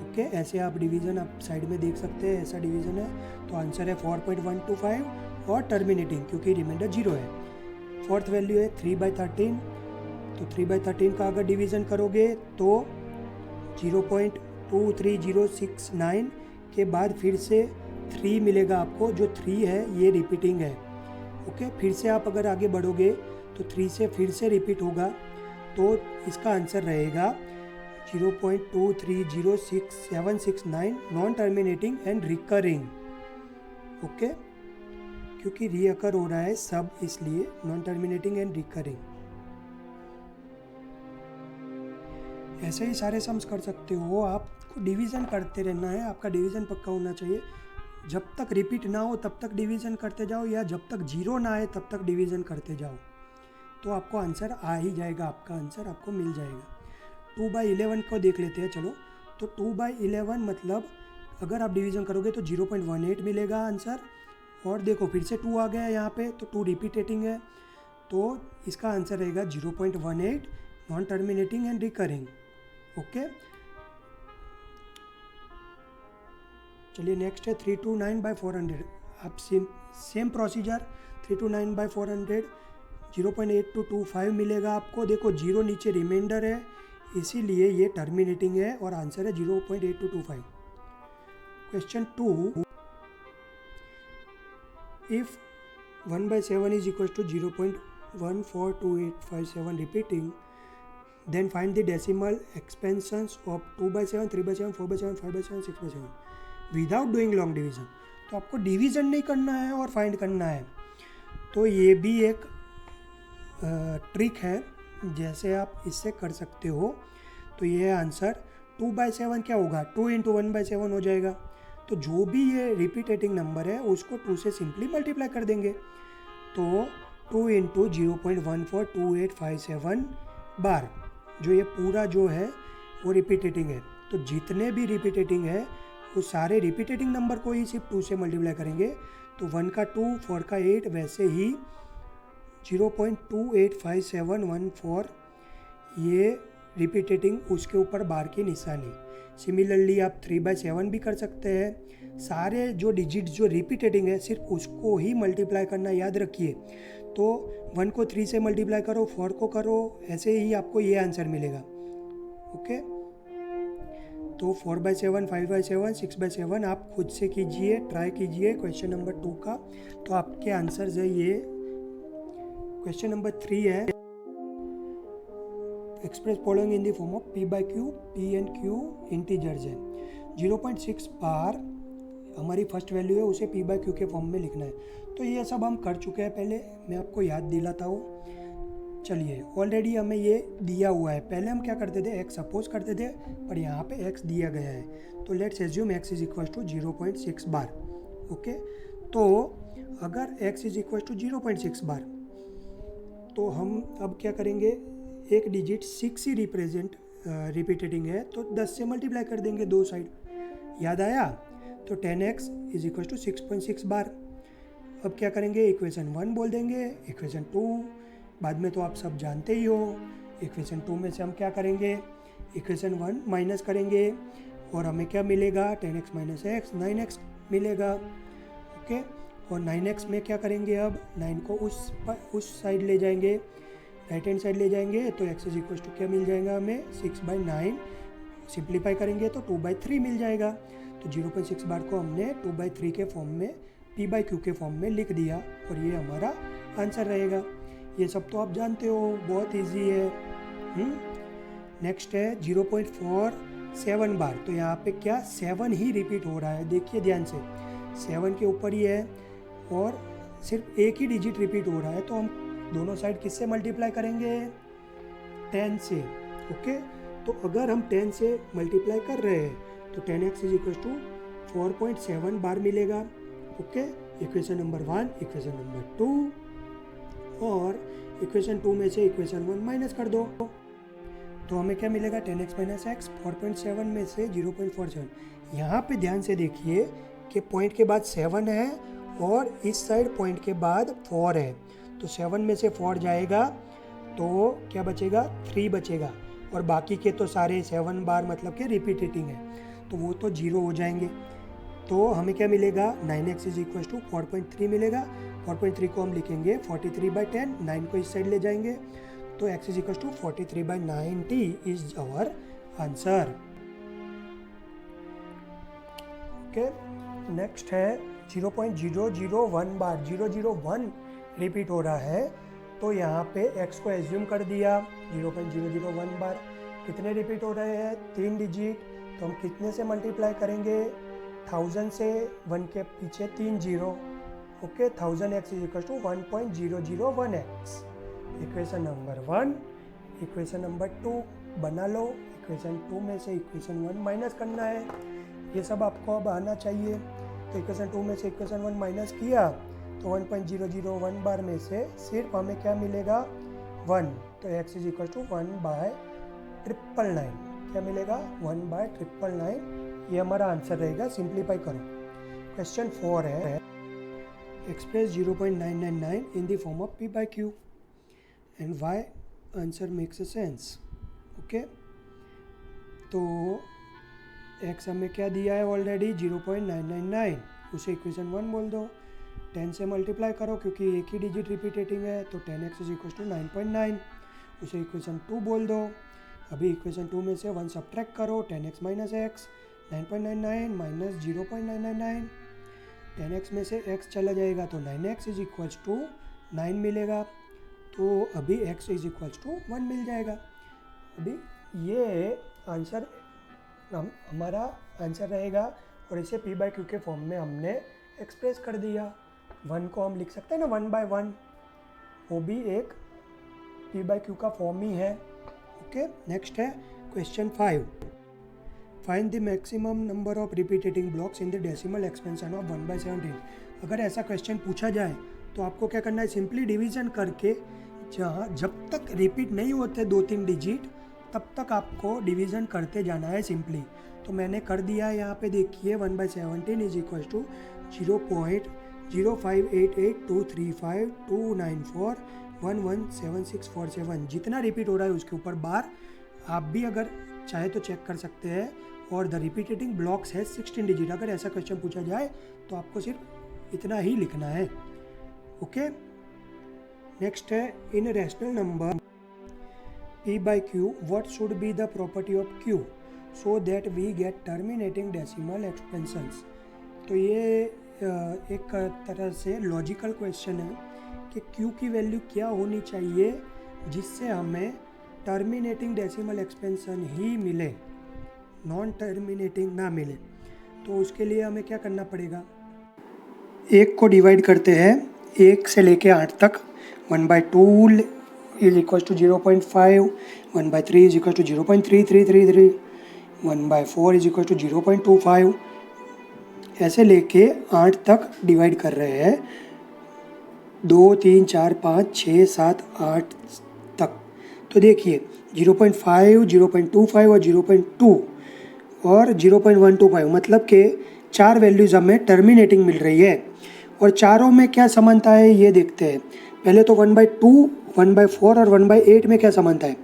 ओके, ऐसे आप डिवीज़न आप साइड में देख सकते हैं, ऐसा डिवीज़न है, तो आंसर है 4.125 और टर्मिनेटिंग क्योंकि रिमाइंडर 0 है। फोर्थ वैल्यू है 3/13, तो 3/13 का अगर डिवीज़न करोगे तो 0.23069 के बाद फिर से 3 मिलेगा आपको, जो 3 है ये रिपीटिंग है। ओके, फिर से आप अगर आगे बढ़ोगे तो 3 से फिर से रिपीट होगा, तो इसका आंसर रहेगा 0.23066769 non terminating and recurring. Okay, क्योंकि रीअकर हो रहा है सब, इसलिए नॉन टर्मिनेटिंग एंड रिकरिंग। ऐसे ही सारे सम्स कर सकते हो। आपको डिवीज़न करते रहना है, आपका डिवीज़न पक्का होना चाहिए। जब तक रिपीट ना हो तब तक डिवीज़न करते जाओ, या जब तक जीरो ना आए तब तक डिवीज़न करते जाओ, तो आपको आंसर आ ही जाएगा, आपका आंसर आपको मिल जाएगा। 2/11 को देख लेते हैं चलो। तो 2/11 मतलब अगर आप डिवीज़न करोगे तो 0.18 मिलेगा आंसर। और देखो फिर से 2 आ गया यहाँ पे, तो 2 रिपीटेटिंग है, तो इसका आंसर रहेगा 0.18 non terminating and recurring. Okay, चलिए नेक्स्ट है 329/400। आप सेम प्रोसीजर 329/400 0.8225 मिलेगा आपको। देखो जीरो नीचे रिमाइंडर है, इसीलिए ये टर्मिनेटिंग है और आंसर है 0.8225। Question 2, if 1/7 is equal to 0.142857 repeating, then find the decimal expansions of 2/7, 3/7, 4/7, 5/7, 6/7 without doing long division. तो आपको डिवीज़न नहीं करना है और फाइंड करना है। तो ये भी एक ट्रिक है, जैसे आप इससे कर सकते हो। तो ये आंसर 2/7 क्या होगा, 2 × 1/7 हो जाएगा। तो जो भी ये रिपीटेटिंग नंबर है उसको 2 से सिंपली मल्टीप्लाई कर देंगे। तो 2 × 0.142857 बार, जो ये पूरा जो है वो रिपीटेटिंग है। तो जितने भी रिपीटेटिंग है वो सारे रिपीटेटिंग नंबर को ही सिर्फ 2 से मल्टीप्लाई करेंगे। तो 1 का 2, 4 का 8, वैसे ही 0.285714 ये रिपीटेटिंग, उसके ऊपर बार की निशानी। सिमिलरली आप 3/7 भी कर सकते हैं। सारे जो डिजिट जो रिपीटेटिंग है सिर्फ उसको ही मल्टीप्लाई करना, याद रखिए। तो 1 को 3 से मल्टीप्लाई करो, 4 को करो, ऐसे ही आपको ये आंसर मिलेगा। ओके, तो 4/7, 5/7, 6/7 आप खुद से कीजिए, ट्राई कीजिए क्वेश्चन नंबर 2 का, तो आपके आंसर्स है ये। क्वेश्चन नंबर 3 है, express following in the form of P/Q, P and Q integers है। 0.6 बार हमारी फर्स्ट वैल्यू है, उसे P/Q के फॉर्म में लिखना है। तो ये सब हम कर चुके हैं पहले, मैं आपको याद दिलाता हूँ। चलिए, ऑलरेडी हमें ये दिया हुआ है। पहले हम क्या करते थे, x सपोज करते थे, पर यहाँ पे x दिया गया है। तो let's assume x is equal to 0.6 bar. Okay, तो अगर x is equal to 0.6 bar, तो हम अब क्या करेंगे, एक डिजिट 6 ही रिपीटेटिंग है, तो 10 से मल्टीप्लाई कर देंगे दो साइड। याद आया? तो 10x इज इक्वल टू 6.6 बार। अब क्या करेंगे, इक्वेशन 1 बोल देंगे, इक्वेशन 2 बाद में तो आप सब जानते ही हो। इक्वेशन 2 में से हम क्या करेंगे, इक्वेशन 1 माइनस करेंगे और हमें क्या मिलेगा, 10x - x 9x मिलेगा। ओके, और 9x में क्या करेंगे, अब 9 को उस साइड ले जाएंगे, राइट हैंड साइड ले जाएंगे, तो x इज इक्वल टू क्या मिल जाएगा हमें, 6/9। सिंप्लीफाई करेंगे तो 2/3 मिल जाएगा। तो 0.6 बार को हमने 2/3 के फॉर्म में, P/Q के फॉर्म में लिख दिया और ये हमारा आंसर रहेगा। ये सब तो आप जानते हो, बहुत इजी है। नेक्स्ट है 0.47 बार। तो यहाँ पे क्या 7 ही रिपीट हो रहा है, देखिए ध्यान से, 7 के ऊपर ही है और सिर्फ एक ही डिजिट रिपीट हो रहा है। तो हम दोनों साइड किससे मल्टीप्लाई करेंगे, 10 से। ओके, तो अगर हम 10 से मल्टीप्लाई कर रहे हैं तो 10x इज इक्वल टू 4.7 बार मिलेगा। Okay, equation number 1, equation number 2, और इक्वेशन 2 में से इक्वेशन 1 माइनस कर दो, तो हमें क्या मिलेगा, 10x - x 4.7 में से 0.47। यहाँ पे ध्यान से देखिए कि पॉइंट के बाद 7 है और इस साइड पॉइंट के बाद 4 है। तो 7 में से 4 जाएगा तो क्या बचेगा, 3 बचेगा, और बाकी के तो सारे 7 बार मतलब कि रिपीटेटिंग है, तो वो तो 0 हो जाएंगे। तो हमें क्या मिलेगा, 9x इज इक्वल टू 4.3 मिलेगा। 4.3 को हम लिखेंगे 43/10, 9 को इस साइड ले जाएंगे, तो x is equal to 43/90 is our answer. Okay, next है 0.001 बार। 001 रिपीट हो रहा है, तो यहाँ पे x को एज्यूम कर दिया 0.001 बार। कितने रिपीट हो रहे हैं, 3 डिजिट, तो हम कितने से मल्टीप्लाई करेंगे, 1000 से, 1 के पीछे 3 zero, okay, 1000x is equal to 1.001x। Equation number 1। Equation number 2 बना लो। इक्वेशन 2 में से इक्वेशन 1 माइनस करना है, ये सब आपको अब आना चाहिए। तो इक्वेशन 2 में से इक्वेशन 1 माइनस किया तो 1.001 बार में से सिर्फ हमें क्या मिलेगा, 1। तो x इज इक्वल टू 1/999, क्या मिलेगा, 1/999। ये हमारा आंसर रहेगा। सिंप्लीफाई करो। क्वेश्चन 4 है, express 0.999 in the form of p/q and y answer makes a sense. Okay, तो x हमें क्या दिया है ऑलरेडी, 0.999, उसे इक्वेशन 1 बोल दो। 10 से मल्टीप्लाई करो क्योंकि एक ही डिजिट रिपीटेटिंग है, तो 10x इज इक्वल टू 9.9, उसे इक्वेशन 2 बोल दो। अभी इक्वेशन 2 में से 1 सब्ट्रैक्ट करो, 10x minus x, 9.99 minus 0.999, 10x में से x चला जाएगा तो 9x इज इक्वल्स टू 9 मिलेगा, तो अभी x इज इक्वल्स टू 1 मिल जाएगा। अभी ये आंसर हमारा आंसर रहेगा और इसे p/q के फॉर्म में हमने एक्सप्रेस कर दिया। 1 को हम लिख सकते हैं ना 1/1, वो भी एक p/q का फॉर्म ही है। ओके, नेक्स्ट है question 5। Find the maximum number of repeating blocks in the decimal expansion of 1/17। अगर ऐसा क्वेश्चन पूछा जाए तो आपको क्या करना है, सिंपली डिवीजन करके जब तक रिपीट नहीं होते 2-3 डिजिट तब तक आपको डिवीज़न करते जाना है सिंपली। तो मैंने कर दिया है, यहाँ पे देखिए 1/17 इज इक्वल टू 0.058823529411767। जितना रिपीट हो रहा है उसके ऊपर बार आप भी अगर चाहे तो चेक कर सकते हैं। और द रिपीटेटिंग ब्लॉक्स है 16 डिजिट। अगर ऐसा क्वेश्चन पूछा जाए तो आपको सिर्फ इतना ही लिखना है। ओके, नेक्स्ट है irrational number p/q what should be the property of q so that we get terminating decimal expansions। तो ये एक तरह से लॉजिकल क्वेश्चन है कि q की वैल्यू क्या होनी चाहिए जिससे हमें टर्मिनेटिंग डेसिमल एक्सपेंशन ही मिले, नॉन टर्मिनेटिंग ना मिले। तो उसके लिए हमें क्या करना पड़ेगा, 1 को डिवाइड करते हैं 1 से लेके 8 तक। 1/2 is equals to 0.5, 1/3 is equals to 0.3333, 1/4 is equals to 0.25, ऐसे लेके 8 तक डिवाइड कर रहे हैं, 2 3 4 5 6 7 8 तक। तो देखिए 0.5, 0.25 और 0.2 और 0.125, मतलब कि 4 वैल्यूज़ हमें टर्मिनेटिंग मिल रही है। और चारों में क्या समानता है ये देखते हैं। पहले तो 1/2, 1/4 और 1/8 में क्या समानता है।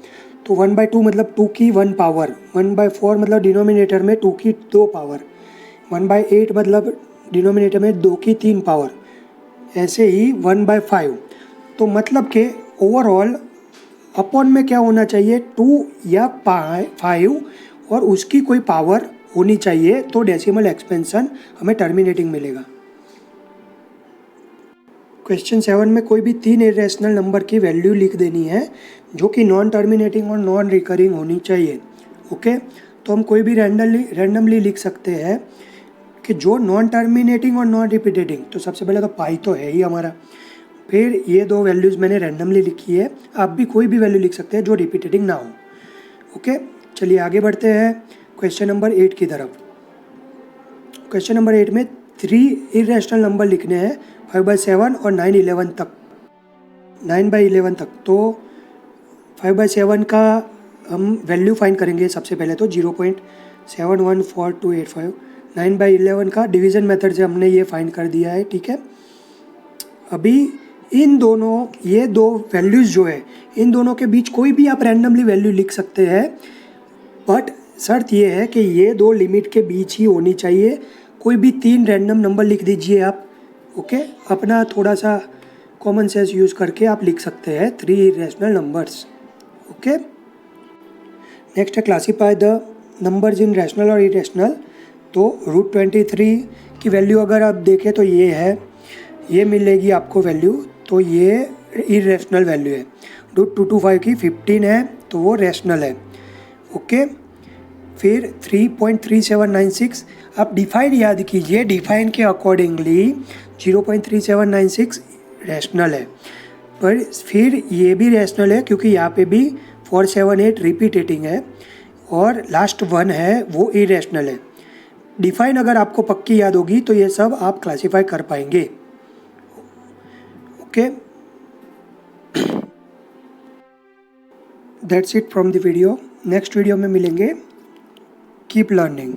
तो 1/2 मतलब 2 की 1 पावर, 1/4 मतलब डिनोमिनेटर में 2 की 2 पावर, 1/8 मतलब डिनोमिनेटर में 2 की 3 पावर, ऐसे ही 1/5। तो मतलब कि ओवरऑल अपॉन में क्या होना चाहिए, 2 या 5 और उसकी कोई पावर होनी चाहिए, तो डेसिमल एक्सपेंशन हमें टर्मिनेटिंग मिलेगा। क्वेश्चन 7 में कोई भी 3 इरेशनल नंबर की वैल्यू लिख देनी है जो कि नॉन टर्मिनेटिंग और नॉन रिकरिंग होनी चाहिए। ओके, तो हम कोई भी रैंडमली लिख सकते हैं कि जो नॉन टर्मिनेटिंग और नॉन रिपीटेटिंग। तो सबसे पहले तो पाई तो है ही हमारा, फिर ये 2 वैल्यूज़ मैंने रैंडमली लिखी है। आप भी कोई भी वैल्यू लिख सकते हैं जो रिपीटेटिंग ना हो। ओके, चलिए आगे बढ़ते हैं क्वेश्चन नंबर 8 की तरफ। क्वेश्चन नंबर 8 में 3 इरेशनल नंबर लिखने हैं 5/7 और 9/11 तक, 9/11 तक। तो 5/7 का हम वैल्यू फाइंड करेंगे सबसे पहले, तो 0.714285। 9/11 का डिवीज़न मेथड से हमने ये फाइंड कर दिया है, ठीक है। अभी इन दोनों, ये 2 वैल्यूज़ जो है, इन दोनों के बीच कोई भी आप रैंडमली वैल्यू लिख सकते हैं, बट शर्त ये है कि ये 2 लिमिट के बीच ही होनी चाहिए। कोई भी 3 रैंडम नंबर लिख दीजिए आप। ओके, अपना थोड़ा सा कॉमन सेंस यूज़ करके आप लिख सकते हैं 3 इरेशनल नंबर्स। ओके, नेक्स्ट है classify the numbers in rational और इरेशनल। तो √23 की वैल्यू अगर आप देखें तो ये है, ये मिलेगी आपको वैल्यू, तो ये इरेशनल वैल्यू है। √225 की 15 है तो वो रैशनल है। ओके। फिर 3.3796 आप डिफाइन याद कीजिए, डिफाइन के अकॉर्डिंगली 0.3796 रैशनल है, पर फिर ये भी रैशनल है क्योंकि यहाँ पे भी 478 रिपीटेटिंग है और लास्ट 1 है वो इरेशनल है। डिफाइन अगर आपको पक्की याद होगी तो ये सब आप क्लासीफाई कर पाएंगे। Okay, that's it from the video. Next video में मिलेंगे। Keep learning.